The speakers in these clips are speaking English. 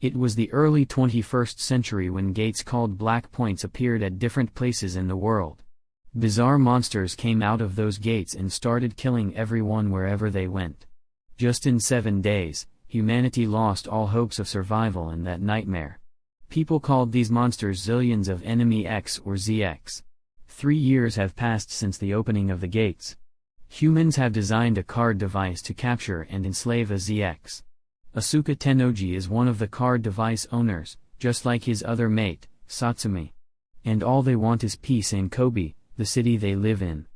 It was the early 21st century when gates called Black Points appeared at different places in the world. Bizarre monsters came out of those gates and started killing everyone wherever they went. Just in 7 days, humanity lost all hopes of survival in that nightmare. People called these monsters Zillions of Enemy X or ZX. 3 years have passed since the opening of the gates. Humans have designed a card device to capture and enslave a ZX. Asuka Tennoji is one of the card device owners, just like his other mate, Satsumi. And all they want is peace in Kobe, the city they live in.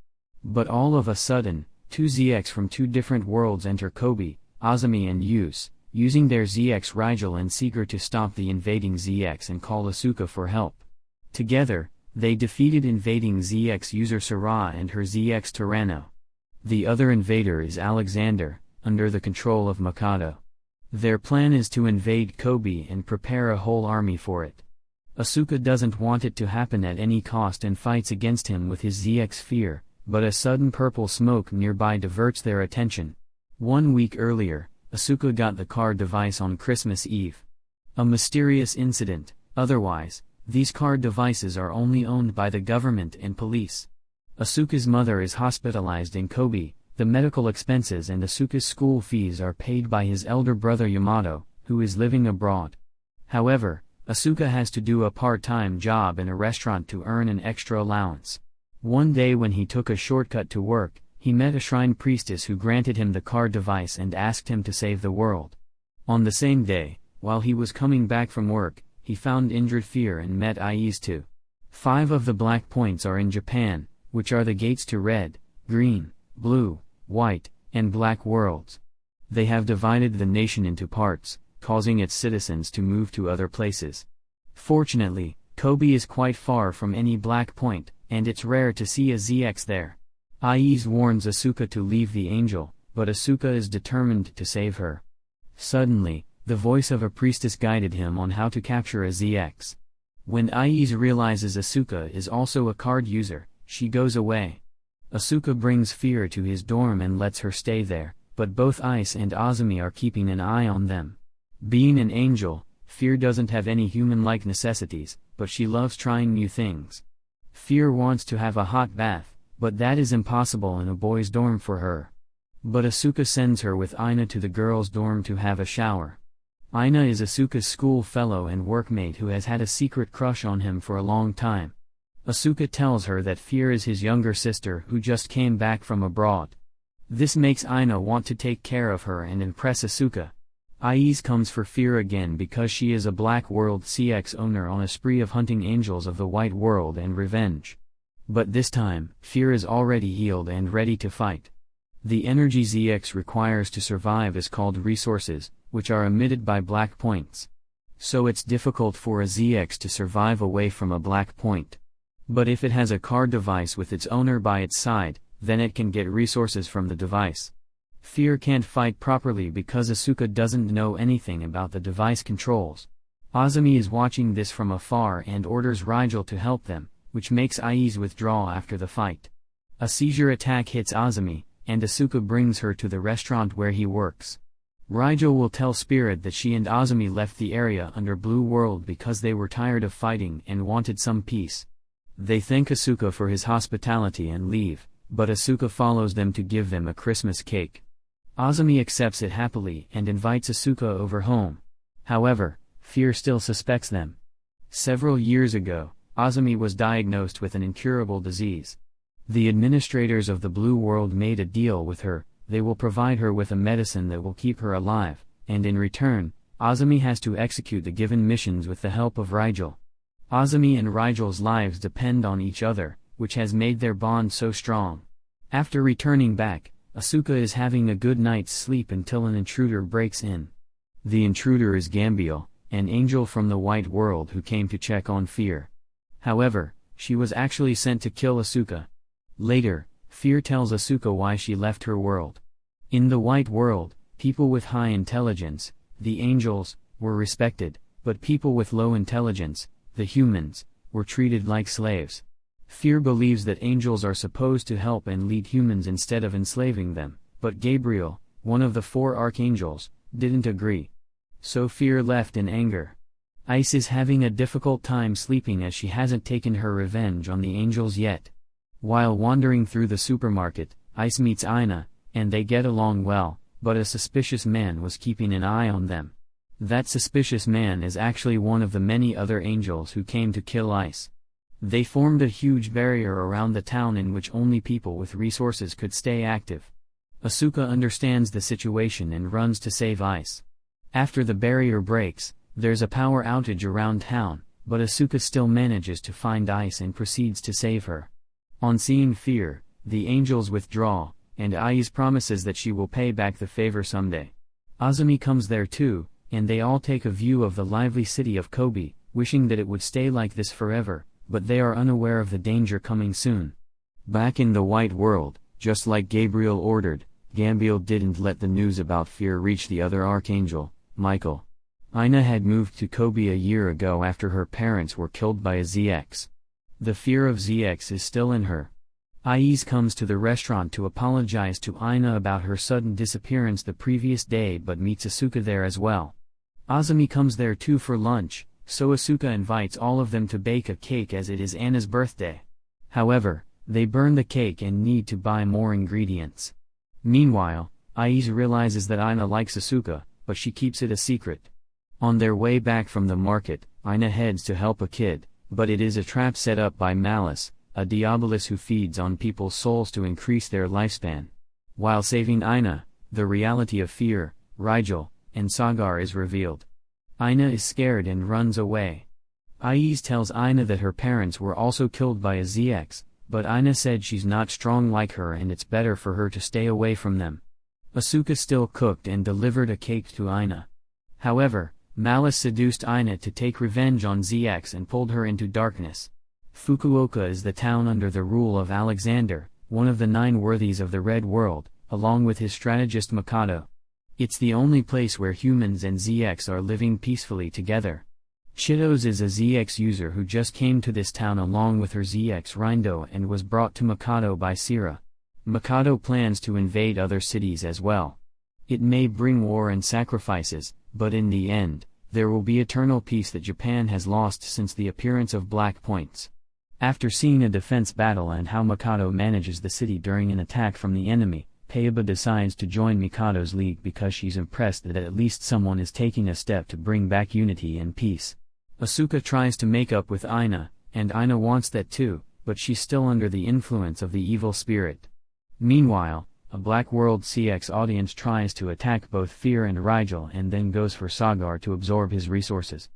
But all of a sudden, 2 ZX from 2 different worlds enter Kobe, Azumi and Yus, using their ZX Rigel and Seeker to stop the invading ZX and call Asuka for help. Together, they defeated invading ZX user Sarah and her ZX Tyranno. The other invader is Alexander, under the control of Mikado. Their plan is to invade Kobe and prepare a whole army for it. Asuka doesn't want it to happen at any cost and fights against him with his ZX Fear, but a sudden purple smoke nearby diverts their attention. 1 week earlier, Asuka got the card device on Christmas Eve. A mysterious incident. Otherwise, these card devices are only owned by the government and police. Asuka's mother is hospitalized in Kobe. The medical expenses and Asuka's school fees are paid by his elder brother Yamato, who is living abroad. However, Asuka has to do a part-time job in a restaurant to earn an extra allowance. One day when he took a shortcut to work, he met a shrine priestess who granted him the card device and asked him to save the world. On the same day, while he was coming back from work, he found injured Fear and met Aiz too. 5 of the Black Points are in Japan, which are the gates to red, green, blue, white, and black worlds. They have divided the nation into parts, causing its citizens to move to other places. Fortunately, Kobe is quite far from any Black Point, and it's rare to see a ZX there. Aiz warns Asuka to leave the angel, but Asuka is determined to save her. Suddenly, the voice of a priestess guided him on how to capture a ZX. When Aiz realizes Asuka is also a card user, she goes away. Asuka brings Fear to his dorm and lets her stay there, but both Ice and Azumi are keeping an eye on them. Being an angel, Fear doesn't have any human-like necessities, but she loves trying new things. Fear wants to have a hot bath, but that is impossible in a boys' dorm for her. But Asuka sends her with Aina to the girls' dorm to have a shower. Aina is Asuka's school fellow and workmate who has had a secret crush on him for a long time. Asuka tells her that Fear is his younger sister who just came back from abroad. This makes Aina want to take care of her and impress Asuka. Aiz comes for Fear again because she is a Black World CX owner on a spree of hunting angels of the White World and revenge. But this time, Fear is already healed and ready to fight. The energy ZX requires to survive is called resources, which are emitted by Black Points. So it's difficult for a ZX to survive away from a Black Point. But if it has a card device with its owner by its side, then it can get resources from the device. Fear can't fight properly because Asuka doesn't know anything about the device controls. Azumi is watching this from afar and orders Rigel to help them, which makes Aiz withdraw after the fight. A seizure attack hits Azumi, and Asuka brings her to the restaurant where he works. Rigel will tell Spirit that she and Azumi left the area under Blue World because they were tired of fighting and wanted some peace. They thank Asuka for his hospitality and leave, but Asuka follows them to give them a Christmas cake. Azumi accepts it happily and invites Asuka over home. However, Fear still suspects them. Several years ago, Azumi was diagnosed with an incurable disease. The administrators of the Blue World made a deal with her. They will provide her with a medicine that will keep her alive, and in return, Azumi has to execute the given missions with the help of Rigel. Azumi and Rigel's lives depend on each other, which has made their bond so strong. After returning back, Asuka is having a good night's sleep until an intruder breaks in. The intruder is Gambiel, an angel from the White World who came to check on Fear. However, she was actually sent to kill Asuka. Later, Fear tells Asuka why she left her world. In the White World, people with high intelligence, the angels, were respected, but people with low intelligence, the humans, were treated like slaves. Fear believes that angels are supposed to help and lead humans instead of enslaving them, but Gabriel, one of the 4 archangels, didn't agree. So Fear left in anger. Ice is having a difficult time sleeping as she hasn't taken her revenge on the angels yet. While wandering through the supermarket, Ice meets Ina, and they get along well, but a suspicious man was keeping an eye on them. That suspicious man is actually one of the many other angels who came to kill Ice. They formed a huge barrier around the town in which only people with resources could stay active. Asuka understands the situation and runs to save Ice. After the barrier breaks, there's a power outage around town, but Asuka still manages to find Ice and proceeds to save her. On seeing Fear, the angels withdraw, and Ice promises that she will pay back the favor someday. Azumi comes there too, and they all take a view of the lively city of Kobe, wishing that it would stay like this forever, but they are unaware of the danger coming soon. Back in the White World, just like Gabriel ordered, Gambiel didn't let the news about Fear reach the other archangel, Michael. Ina had moved to Kobe a year ago after her parents were killed by a ZX. The fear of ZX is still in her. Ice comes to the restaurant to apologize to Ina about her sudden disappearance the previous day but meets Asuka there as well. Azumi comes there too for lunch, so Asuka invites all of them to bake a cake as it is Anna's birthday. However, they burn the cake and need to buy more ingredients. Meanwhile, Ice realizes that Ina likes Asuka, but she keeps it a secret. On their way back from the market, Ina heads to help a kid, but it is a trap set up by Malice, a Diabolus who feeds on people's souls to increase their lifespan. While saving Ina, the reality of Fear, Rigel, and Sagar is revealed. Ina is scared and runs away. Ice tells Ina that her parents were also killed by a ZX, but Ina said she's not strong like her and it's better for her to stay away from them. Asuka still cooked and delivered a cake to Ina. However, Malice seduced Ina to take revenge on ZX and pulled her into darkness. Fukuoka is the town under the rule of Alexander, one of the 9 worthies of the Red World, along with his strategist Mikado. It's the only place where humans and ZX are living peacefully together. Chitos is a ZX user who just came to this town along with her ZX Rindo and was brought to Mikado by Sira. Mikado plans to invade other cities as well. It may bring war and sacrifices, but in the end, there will be eternal peace that Japan has lost since the appearance of Black Points. After seeing a defense battle and how Mikado manages the city during an attack from the enemy, Payaba decides to join Mikado's league because she's impressed that at least someone is taking a step to bring back unity and peace. Asuka tries to make up with Ina, and Ina wants that too, but she's still under the influence of the evil spirit. Meanwhile, a Black World CX audience tries to attack both Fear and Rigel and then goes for Sagar to absorb his resources.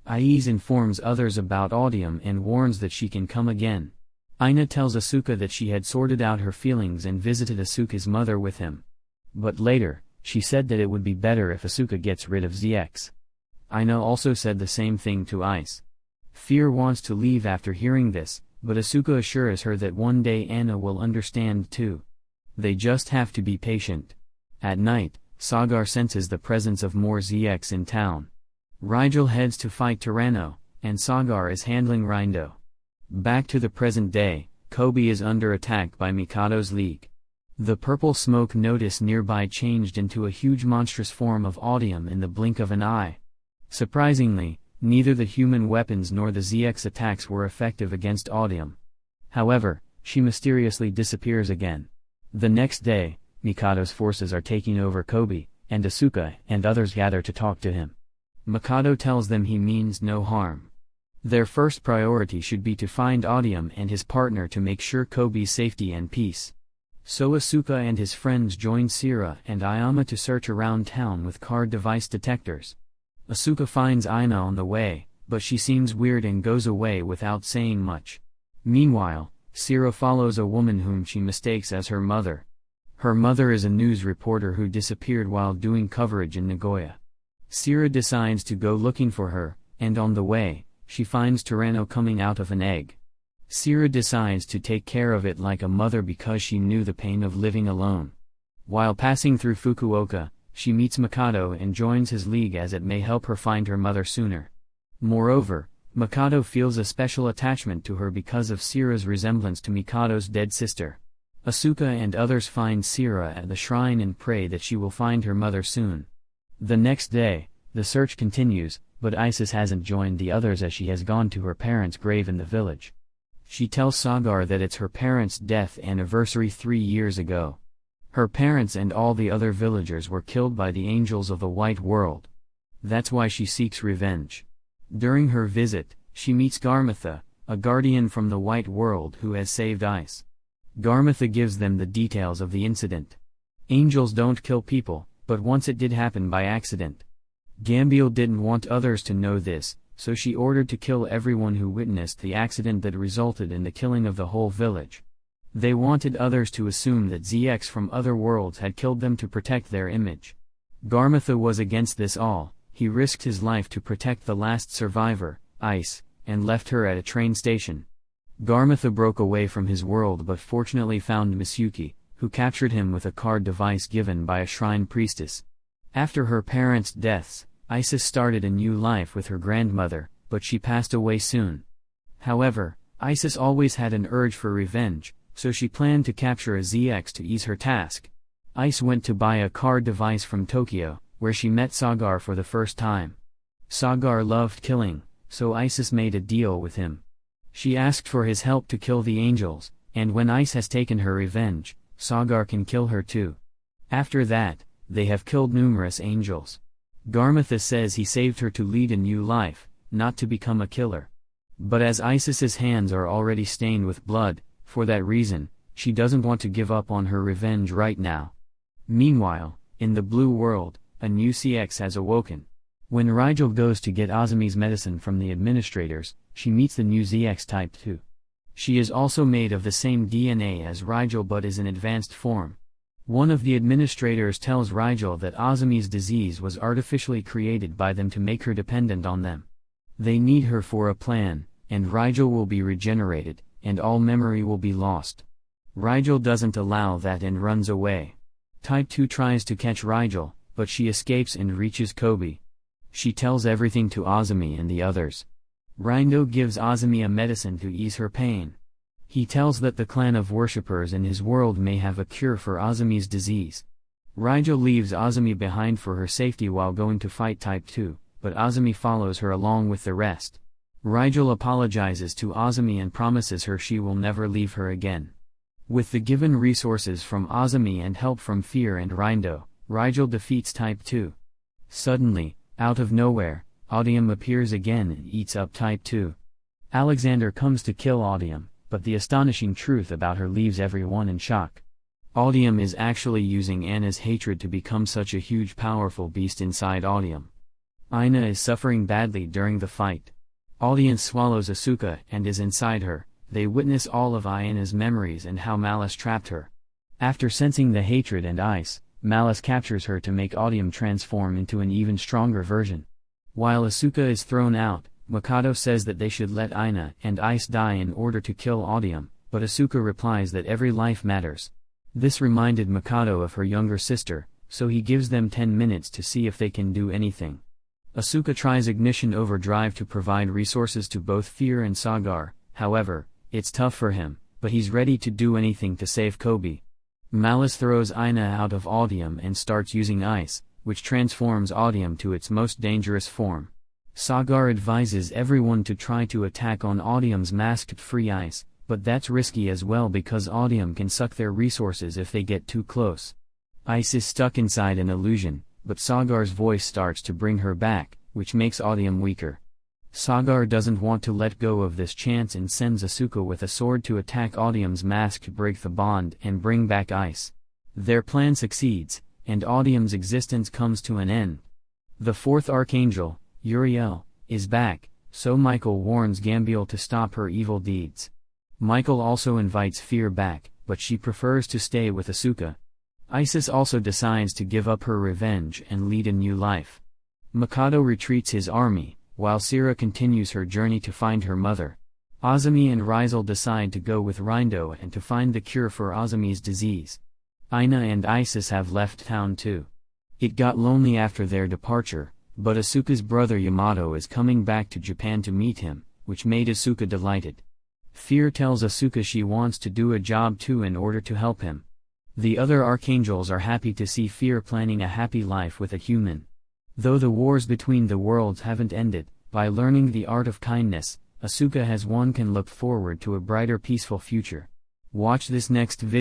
Ice informs others about Audium and warns that she can come again. Ina tells Asuka that she had sorted out her feelings and visited Asuka's mother with him. But later, she said that it would be better if Asuka gets rid of ZX. Ina also said the same thing to Ice. Fear wants to leave after hearing this, but Asuka assures her that one day Anna will understand too. They just have to be patient. At night, Sagar senses the presence of more ZX in town. Rigel heads to fight Tyranno, and Sagar is handling Rindo. Back to the present day, Kobe is under attack by Mikado's League. The purple smoke notice nearby changed into a huge monstrous form of Audium in the blink of an eye. Surprisingly, neither the human weapons nor the ZX attacks were effective against Audium. However, she mysteriously disappears again. The next day, Mikado's forces are taking over Kobe, and Asuka and others gather to talk to him. Mikado tells them he means no harm. Their first priority should be to find Audium and his partner to make sure Kobe's safety and peace. So Asuka and his friends join Sira and Ayama to search around town with card device detectors. Asuka finds Ina on the way, but she seems weird and goes away without saying much. Meanwhile, Sira follows a woman whom she mistakes as her mother. Her mother is a news reporter who disappeared while doing coverage in Nagoya. Sira decides to go looking for her, and on the way, she finds Tyranno coming out of an egg. Sira decides to take care of it like a mother because she knew the pain of living alone. While passing through Fukuoka, she meets Mikado and joins his league as it may help her find her mother sooner. Moreover, Mikado feels a special attachment to her because of Sira's resemblance to Mikado's dead sister. Asuka and others find Sira at the shrine and pray that she will find her mother soon. The next day, The search continues, but Isis hasn't joined the others as she has gone to her parents' grave in the village. She tells Sagar that it's her parents' death anniversary 3 years ago. Her parents and all the other villagers were killed by the angels of the White World. That's why she seeks revenge. During her visit, she meets Garmatha, a guardian from the White World who has saved Ice. Garmatha gives them the details of the incident. Angels don't kill people, but once it did happen by accident. Gambiel didn't want others to know this, so she ordered to kill everyone who witnessed the accident that resulted in the killing of the whole village. They wanted others to assume that ZX from other worlds had killed them to protect their image. Garmatha was against this all. He risked his life to protect the last survivor, Ice, and left her at a train station. Garmatha broke away from his world but fortunately found Misuki, who captured him with a card device given by a shrine priestess. After her parents' deaths, Isis started a new life with her grandmother, but she passed away soon. However, Isis always had an urge for revenge, so she planned to capture a ZX to ease her task. Ice went to buy a card device from Tokyo, where she met Sagar for the first time. Sagar loved killing, so Isis made a deal with him. She asked for his help to kill the angels, and when Ice has taken her revenge, Sagar can kill her too. After that, they have killed numerous angels. Garmatha says he saved her to lead a new life, not to become a killer. But as Isis's hands are already stained with blood, for that reason, she doesn't want to give up on her revenge right now. Meanwhile, in the blue world, a new CX has awoken. When Rigel goes to get Azami's medicine from the administrators, she meets the new ZX Type 2. She is also made of the same DNA as Rigel but is in advanced form. One of the administrators tells Rigel that Azami's disease was artificially created by them to make her dependent on them. They need her for a plan, and Rigel will be regenerated, and all memory will be lost. Rigel doesn't allow that and runs away. Type 2 tries to catch Rigel, but she escapes and reaches Kobe. She tells everything to Azami and the others. Rindo gives Azami a medicine to ease her pain. He tells that the clan of worshippers in his world may have a cure for Azami's disease. Rigel leaves Azami behind for her safety while going to fight Type 2, but Azami follows her along with the rest. Rigel apologizes to Azami and promises her she will never leave her again. With the given resources from Azami and help from Fear and Rindo, Rigel defeats Type 2. Suddenly, out of nowhere, Audium appears again and eats up Type 2. Alexander comes to kill Audium, but the astonishing truth about her leaves everyone in shock. Audium is actually using Anna's hatred to become such a huge powerful beast inside Audium. Aina is suffering badly during the fight. Audience swallows Asuka and is inside her. They witness all of Aina's memories and how Malice trapped her. After sensing the hatred and ice, Malice captures her to make Audium transform into an even stronger version. While Asuka is thrown out, Mikado says that they should let Aina and Ice die in order to kill Audium, but Asuka replies that every life matters. This reminded Mikado of her younger sister, so he gives them 10 minutes to see if they can do anything. Asuka tries Ignition Overdrive to provide resources to both Fear and Sagar, however, it's tough for him, but he's ready to do anything to save Kobe. Malice throws Aina out of Audium and starts using Ice, which transforms Audium to its most dangerous form. Sagar advises everyone to try to attack on Audium's masked free ice, but that's risky as well because Audium can suck their resources if they get too close. Ice is stuck inside an illusion, but Sagar's voice starts to bring her back, which makes Audium weaker. Sagar doesn't want to let go of this chance and sends Asuka with a sword to attack Audium's mask to break the bond and bring back Ice. Their plan succeeds, and Audium's existence comes to an end. The fourth Archangel, Uriel, is back, so Michael warns Gambiel to stop her evil deeds. Michael also invites Fear back, but she prefers to stay with Asuka. Isis also decides to give up her revenge and lead a new life. Mikado retreats his army, while Sira continues her journey to find her mother. Azami and Rizal decide to go with Rindo and to find the cure for Azami's disease. Aina and Isis have left town too. It got lonely after their departure, but Asuka's brother Yamato is coming back to Japan to meet him, which made Asuka delighted. Fear tells Asuka she wants to do a job too in order to help him. The other archangels are happy to see Fear planning a happy life with a human. Though the wars between the worlds haven't ended, by learning the art of kindness, Asuka has one can look forward to a brighter peaceful future. Watch this next video.